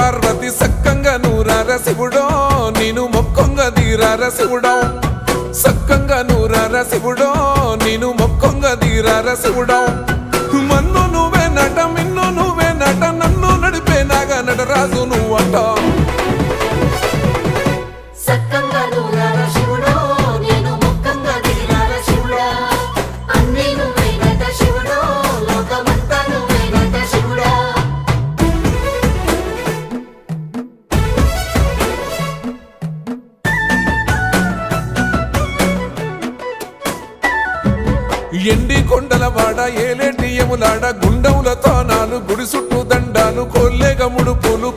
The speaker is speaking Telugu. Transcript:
పార్వతి సక్కంగా నూరార శివుడో నేను మొక్కంగా తీరార శివుడో సక్కంగా నూరార శివుడో నేను మొక్కంగా తీరార శివుడో మన్ను నువ్వే నట మిన్ను నువ్వే నట నన్ను నడిపే నాగా నటరాజు నువ్వంట ఎండి కొండల వాడ ఏలేటి యములాడ గుండములతో నాలు గుడి చుట్టూ దండాలు కోల్లేగ ముడుపులు